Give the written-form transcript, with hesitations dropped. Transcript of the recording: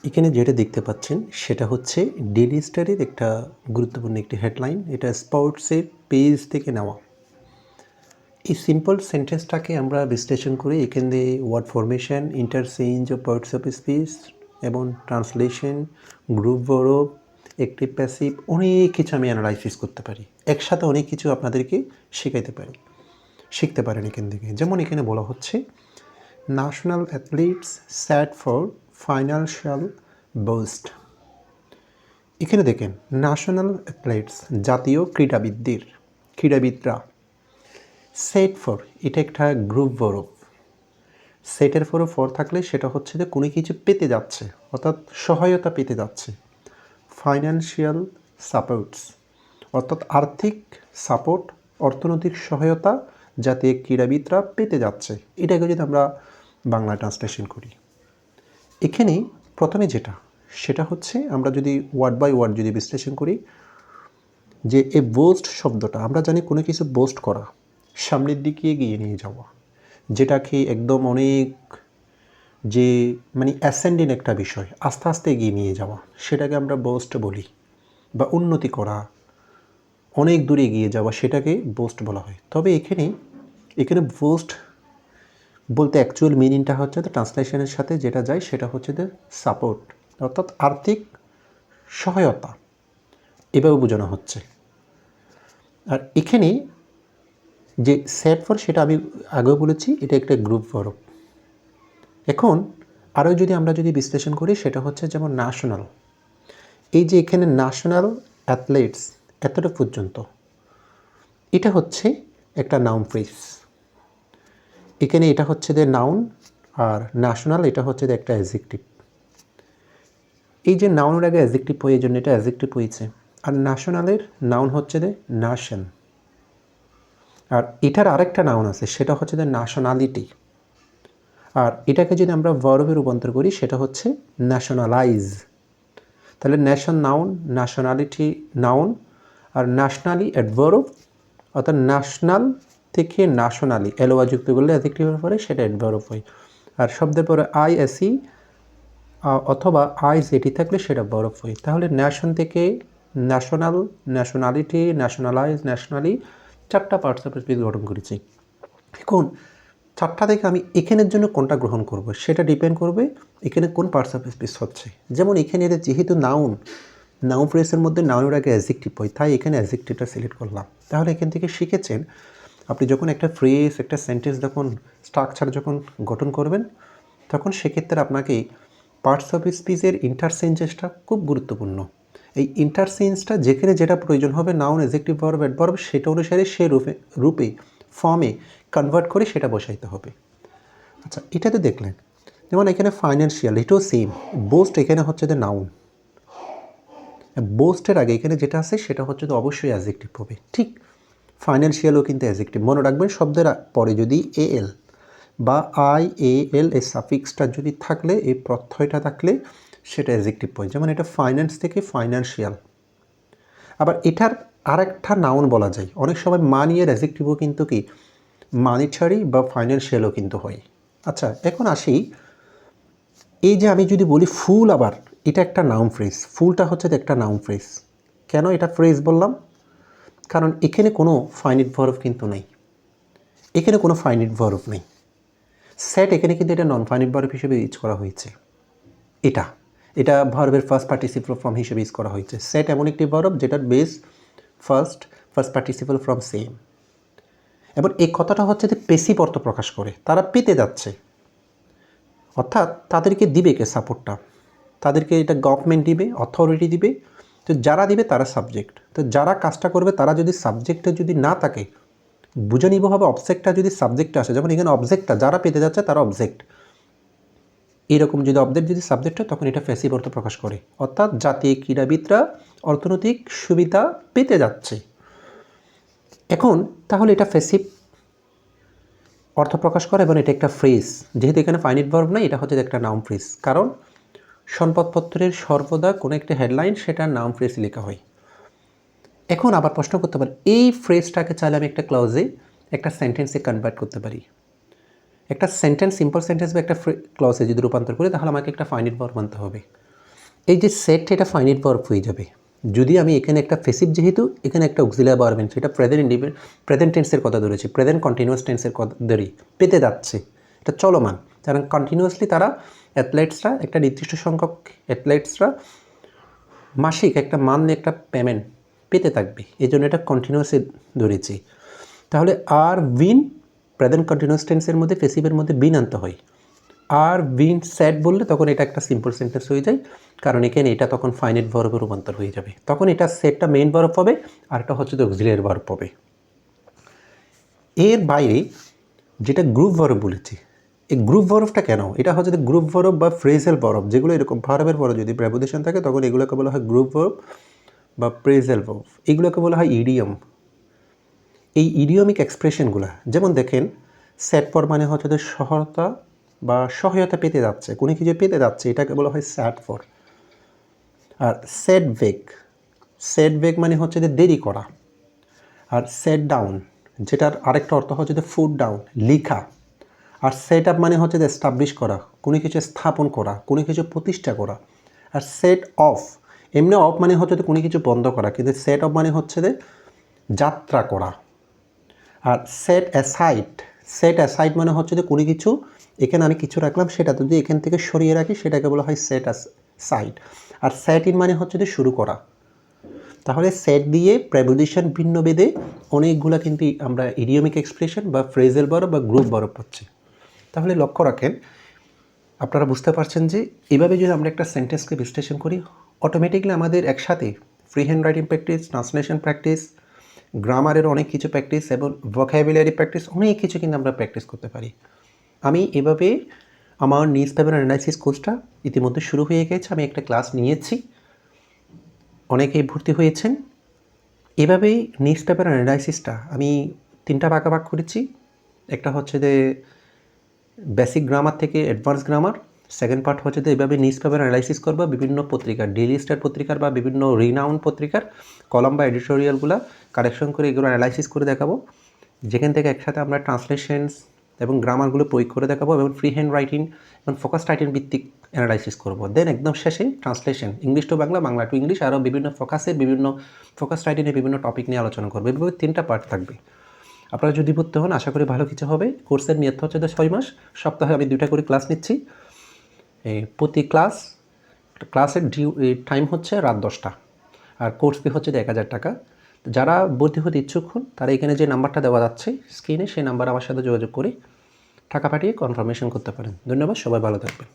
এখানে যেটা দেখতে পাচ্ছেন সেটা হচ্ছে ডেইলি স্টারের একটা গুরুত্বপূর্ণ একটি হেডলাইন। এটা স্পোর্টসের পেজ থেকে নেওয়া। এই সিম্পল সেন্টেন্সটাকে আমরা বিশ্লেষণ করে এখান দিয়ে word formation, interchange of parts of speech এবং translation, group verb, active passive অনেক কিছু আমি অ্যানালাইসিস করতে পারি। একসাথে অনেক কিছু আপনাদেরকে শিখাইতে পারি, শিখতে পারেন এখান থেকে। যেমন এখানে বলা হচ্ছে national athletes set for financial boost. এখানে দেখেন ন্যাশনাল অ্যাথলেটস জাতীয় ক্রীড়াবিদরা সেট ফর এটা একটা গ্রুপ ভার্ব। সেটের পরে ফর থাকলে সেটা হচ্ছে যে কোনো কিছু পেতে যাচ্ছে, অর্থাৎ সহায়তা পেতে যাচ্ছে। ফাইন্যান্সিয়াল সাপোর্টস অর্থাৎ আর্থিক সাপোর্ট, অর্থনৈতিক সহায়তা যাতে ক্রীড়াবিদরা পেতে যাচ্ছে, এটাকে যদি আমরা বাংলা ট্রান্সলেশন করি। এখানে প্রথমে যেটা সেটা হচ্ছে আমরা যদি ওয়ার্ড বাই ওয়ার্ড যদি বিশ্লেষণ করি, যে এ বোস্ট শব্দটা আমরা জানি কোনো কিছু বোস্ট করা, সামনের দিকে এগিয়ে নিয়ে যাওয়া, যেটাকে একদম অনেক যে মানে অ্যাসেন্ডিং একটা বিষয়, আস্তে আস্তে এগিয়ে নিয়ে যাওয়া, সেটাকে আমরা বোস্ট বলি। বা উন্নতি করা, অনেক দূরে এগিয়ে যাওয়া, সেটাকে বোস্ট বলা হয়। তবে এখানে বোস্ট বলতে অ্যাকচুয়াল মিনিংটা হচ্ছে যে ট্রান্সলেশনের সাথে যেটা যায় সেটা হচ্ছে যে সাপোর্ট, অর্থাৎ আর্থিক সহায়তা, এভাবে বোঝানো হচ্ছে। আর এখানে যে সেট ফর সেটা আমি আগেও বলেছি, এটা একটা গ্রুপ ভার্ব। এখন আরও যদি আমরা বিশ্লেষণ করি সেটা হচ্ছে যেমন ন্যাশনাল, এই যে এখানে ন্যাশনাল অ্যাথলেটস এতটা পর্যন্ত, এটা হচ্ছে একটা নাউন ফ্রেজ। এখানে এটা হচ্ছে যে নাউন, আর ন্যাশনাল এটা হচ্ছে যে একটা অ্যাডজেক্টিভ। এই যে নাউনের আগে অ্যাডজেক্টিভ হয়, এই জন্য এটা অ্যাডজেক্টিভ হয়েছে। আর ন্যাশনালের নাউন হচ্ছে যে ন্যাশন, আর এটার আরেকটা নাউন আছে সেটা হচ্ছে যে ন্যাশনালিটি। আর এটাকে যদি আমরা ভার্বে রূপান্তর করি সেটা হচ্ছে ন্যাশনালাইজ। তাহলে ন্যাশন নাউন, ন্যাশনালিটি নাউন, আর ন্যাশনালি অ্যাডভার্ব, অর্থাৎ ন্যাশনাল থেকে ন্যাশনালি এলোয়া যুক্ত করলে অ্যাডজেক্টিভের পরে সেটা অ্যাডভার্ব হয়। আর শব্দের পরে আই এসি অথবা আই জেটি থাকলে সেটা ভার্ব হয়। তাহলে ন্যাশন থেকে ন্যাশনাল, ন্যাশনালিটি, ন্যাশনালাইজ, ন্যাশনালি, চারটা পার্টস অফ স্পিচ গঠন করেছি। এখন চারটা থেকে আমি এখানের জন্য কোনটা গ্রহণ করব সেটা ডিপেন্ড করবে এখানে কোন পার্টস অফ স্পিচ হচ্ছে। যেমন এখানে যেহেতু নাউন ফ্রেজের মধ্যে নাউনের আগে অ্যাডজেক্টিভ হয়, তাই এখানে অ্যাডজেক্টিভটা সিলেক্ট করলাম। তাহলে এখান থেকে শিখেছেন আপনি যখন একটা ফ্রেজ, একটা সেন্টেন্স যখন স্ট্রাকচার যখন গঠন করবেন, তখন সেক্ষেত্রে আপনাকে পার্টস অফ স্পিচের ইন্টারচেঞ্জেসটা খুব গুরুত্বপূর্ণ। এই ইন্টারচেঞ্জটা যেখানে যেটা প্রয়োজন হবে, নাউন, অ্যাডজেক্টিভ, ভার্ব, অ্যাডভার্ব, সেটা অনুসারে সে রূপে ফর্মে কনভার্ট করে সেটা বসাইতে হবে। আচ্ছা, এটা তো দেখলেন। যেমন এখানে ফাইন্যান্সিয়াল, এটাও সেম। বোস্ট এখানে হচ্ছে যে নাউন, বোস্টের আগে এখানে যেটা আছে সেটা হচ্ছে তো অবশ্যই অ্যাডজেক্টিভ হবে। ঠিক ফাইন্যান্সিয়ালও কিন্তু অ্যাডজেক্টিভ। মনে রাখবেন শব্দের পরে যদি এএল বা আইএএল এই সাফিক্সটা যদি থাকলে, এই প্রত্যয়টা থাকলে সেটা অ্যাডজেক্টিভ হয়। যেমন এটা ফাইন্যান্স থেকে ফাইন্যান্সিয়াল। আবার এটার আরেকটা নাউন বলা যায়, অনেক সময় মানি এর অ্যাডজেক্টিভও কিন্তু কি মানিটারি বা ফাইন্যান্সিয়ালও কিন্তু হয়। আচ্ছা, এখন আসি এই যে আমি যদি বলি ফুল, আবার এটা একটা নাউন ফ্রেজ। ফুলটা হচ্ছে একটা নাউন ফ্রেজ। কেন এটা ফ্রেজ বললাম? কারণ এখানে কোনো ফাইনিট ভার্ব কিন্তু নেই, এখানে কোনো ফাইনিট ভার্ব নেই। সেট এখানে কিন্তু এটা নন ফাইনিট ভার্ব হিসেবে ইউজ করা হয়েছে। এটা ভার্বের ফার্স্ট পার্টিসিপল ফর্ম হিসেবে ইউজ করা হয়েছে। সেট এমন একটি ভার্ব যেটার base first participle form same. এবার এই কথাটা হচ্ছে যে পেসিভ অর্থ প্রকাশ করে, তারা পেতে যাচ্ছে, অর্থাৎ তাদেরকে দিবে কে সাপোর্টটা? তাদেরকে এটা গভর্নমেন্ট দিবে, অথরিটি দিবে। তো যারা দিবে তারা সাবজেক্ট। তো যারা কাজটা করবে তারা যদি সাবজেক্টে যদি না থাকে, বুঝে নিব হবে অবজেক্টটা যদি সাবজেক্টে আসে। যেমন এখানে অবজেক্টটা যারা পেতে যাচ্ছে তারা অবজেক্ট, এরকম যদি অবজেক্ট যদি সাবজেক্ট হয় তখন এটা প্যাসিভ অর্থ প্রকাশ করে, অর্থাৎ জাতীয় ক্রীড়াবিদরা অর্থনৈতিক সুবিধা পেতে যাচ্ছে। এখন তাহলে এটা প্যাসিভ অর্থ প্রকাশ করে এবং এটা একটা ফ্রেজ। যেহেতু এখানে ফাইনিট ভার্ব নাই, এটা হচ্ছে একটা নাউন ফ্রেজ। কারণ সংবাদপত্রের সর্বদা কোনো একটা হেডলাইন সেটা নাউন ফ্রেজ লেখা হয়। এখন আবার প্রশ্ন করতে পারি, এই ফ্রেজটাকে চাইলে আমি একটা ক্লজে, একটা সেন্টেন্সে কনভার্ট করতে পারি। একটা সেন্টেন্স, সিম্পল সেন্টেন্স বা একটা ক্লজে যদি রূপান্তর করি, তাহলে আমাকে একটা ফাইনিট ভার্ব মানতে হবে। এই যে সেট এটা ফাইনাইট ভার্ব হয়ে যাবে যদি আমি এখানে একটা ফেসিভ, যেহেতু এখানে একটা অক্সিলিয়ারি ভার্ব সেটা প্রেজেন্ট টেন্সের কথা ধরেছি, প্রেজেন্ট কন্টিনিউয়াস টেন্সের কথা ধরি, পেতে যাচ্ছে, এটা চলমান। কারণ কন্টিনিউয়াসলি তারা অ্যাথলেটসরা একটা নির্দিষ্ট সংখ্যক অ্যাথলেটসরা মাসিক একটা মান্থলি একটা পেমেন্ট পেতে থাকবে, এই জন্য এটা কন্টিনিউয়াসলি ধরেছি। তাহলে আর বিন প্রেজেন্ট কন্টিনিউয়াস টেন্সের মধ্যে ফেসিভের মধ্যে বিন আনতে হয়। আর বিন স্যাড বললে তখন এটা একটা সিম্পল সেন্টেন্স হয়ে যায়, কারণ এখানে এটা তখন ফাইনাইট ভার্বে রূপান্তর হয়ে যাবে। তখন এটা সেটটা মেইন ভার্ব হবে আর এটা হচ্ছে অক্সিলিয়ারি ভার্ব হবে। এর বাইরে যেটা গ্রুপ ভার্ব বলেছি, এই গ্রুপ ভার্বটা কেন, এটা হচ্ছে গ্রুপ ভার্ব বা ফ্রেজাল ভার্ব, যেগুলো এরকম ভার্বের পরে যদি প্রেপোজিশন থাকে তখন এগুলোকে বলা হয় গ্রুপ ভার্ব বা ফ্রেজাল ভার্ব, এগুলোকে বলা হয় ইডিয়ম। এই ইডিয়মিক এক্সপ্রেশনগুলো যেমন দেখেন, স্যাড ফর মানে হচ্ছে সহায়তা বা সহায়তা পেতে যাচ্ছে, কোনো কিছু পেতে যাচ্ছে, এটাকে বলা হয় স্যাড ফর। আর সেট বেক মানে হচ্ছে যে দেরি করা। আর সেট ডাউন, যেটার আরেকটা অর্থ হচ্ছে যে ফুট ডাউন, লিখা। আর সেট আপ মানে হচ্ছে যে এস্টাবলিশ করা, কোনো কিছু স্থাপন করা, কোনো কিছু প্রতিষ্ঠা করা। আর সেট অফ, এমনি অফ মানে হচ্ছে যে কোনো কিছু বন্ধ করা, কিন্তু সেট অফ মানে হচ্ছে যে যাত্রা করা। আর সেট অ্যাসাইড মানে হচ্ছে যে কোনো কিছু, এখানে আমি কিছু রাখলাম, সেটা যদি এখান থেকে সরিয়ে রাখি সেটাকে বলা হয় সেট অ্যাসাইড। আর সেট ইন মানে হচ্ছে যে শুরু করা। তাহলে সেট দিয়ে প্রেপোজিশন ভিন্ন ভেদে অনেকগুলো কিন্তু আমরা ইডিয়মিক এক্সপ্রেশন বা ফ্রেজাল ভার্ব বা গ্রুপ ভার্ব পাচ্ছি। তাহলে লক্ষ্য রাখেন, আপনারা বুঝতে পারছেন যে এভাবে যদি আমরা একটা সেন্টেন্সকে বিশ্লেষণ করি, অটোমেটিকলি আমাদের একসাথে free hand writing practice, translation practice, গ্রামারের অনেক কিছু প্র্যাকটিস এবং ভোকাবুলারি প্র্যাকটিস, অনেক কিছু কিন্তু আমরা প্র্যাকটিস করতে পারি। আমি এভাবে আমার নিউজ পেপার অ্যানালাইসিস কোর্সটা ইতিমধ্যে শুরু হয়ে গেছে, আমি একটা ক্লাস নিয়েছি, অনেকেই ভর্তি হয়েছেন। এভাবেই নিউজ পেপার অ্যানালাইসিসটা আমি 3টা ভাগে ভাগ করেছি। একটা হচ্ছে যে বেসিক গ্রামার থেকে অ্যাডভান্স গ্রামার, সেকেন্ড পার্ট হচ্ছে যে এভাবে নিউজ পেপার অ্যানালাইসিস করবো বিভিন্ন পত্রিকার, ডেইলি স্টার পত্রিকার বা বিভিন্ন রিনাউন পত্রিকার কলাম বা এডিটোরিয়ালগুলো কালেকশন করে এগুলো অ্যানালাইসিস করে দেখাবো, যেখান থেকে একসাথে আমরা ট্রান্সলেশনস এবং গ্রামারগুলো প্রয়োগ করে দেখাবো এবং ফ্রি হ্যান্ড রাইটিং এবং ফোকাস রাইটিং ভিত্তিক অ্যানালাইসিস করবো। দেন একদম শেষে translation, English to Bangla, Bangla to English, আরও বিভিন্ন ফোকাস রাইটিংয়ের বিভিন্ন টপিক নিয়ে আলোচনা করবো। এভাবে 3টা পার্ট থাকবে। আপনারা যদি ভর্তি হন আশা করি ভালো কিছু হবে। কোর্সের মেয়াদ হচ্ছে 6 মাস, সপ্তাহে আমি 2টা করে ক্লাস নিচ্ছি। প্রতি ক্লাসের টাইম হচ্ছে রাত 10টা, আর কোর্স ফি হচ্ছে 1000 টাকা। যারা ভর্তি হতে ইচ্ছুক হন তারা এখানে যে নাম্বারটা দেওয়া যাচ্ছে স্ক্রিনে, সেই নাম্বার আমার সাথে যোগাযোগ করে টাকা পাঠিয়ে কনফার্মেশন করতে পারেন। ধন্যবাদ, সবাই ভালো থাকবেন।